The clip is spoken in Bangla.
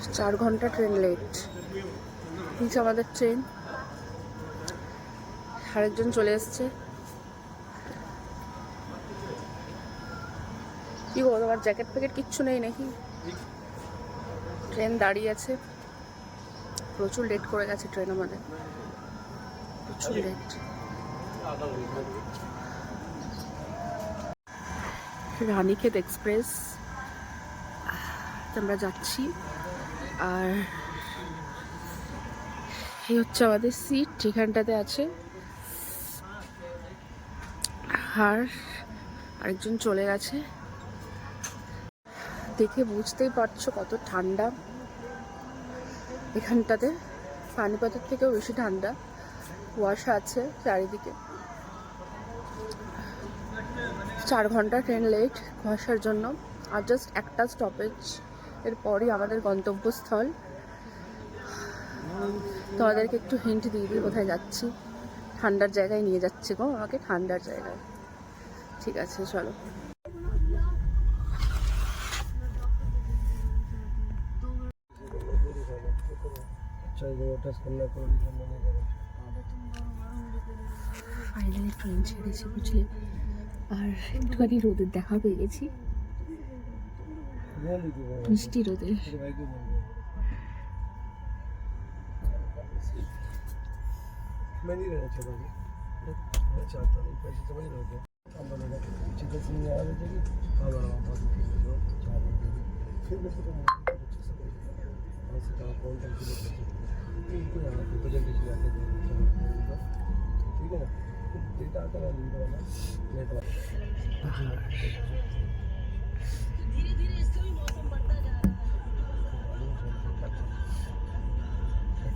4 ঘন্টা ট্রেন লেট। নিচে আমাদের ট্রেন, আরেকজন চলে এসছে। কি গো, তোমার জ্যাকেট প্যাকেট কিচ্ছু নেই নাকি? ট্রেন দাঁড়িয়ে আছে, প্রচুর লেট করে গেছে ট্রেন আমাদের, প্রচুর লেট। রানীক্ষেত এক্সপ্রেস আমরা যাচ্ছি, আর এই হচ্ছে আমাদের সিট, যেখানটাতে আছে। আর আরেকজন চলে গেছে। দেখে বুঝতেই পারছো কত ঠান্ডা এখানটাতে, পানিপথের থেকেও বেশি ঠান্ডা। কুয়াশা আছে চারিদিকে। 4 ঘন্টা ট্রেন লেট কুয়াশার জন্য। আর জাস্ট একটা স্টপেজ, এরপরই আমাদের গন্তব্যস্থল। তোমাদেরকে একটু হিন্ট দিয়ে দিই কোথায় যাচ্ছি। ঠান্ডার জায়গায় নিয়ে যাচ্ছে গো আমাকে, ঠান্ডার জায়গায়। ঠিক আছে, চলো। ফাইনালি ট্রেন ছেড়েছি, বুঝলে। আর একটুখানি রোদের দেখা পেয়ে গেছি, মিষ্টি রোদের।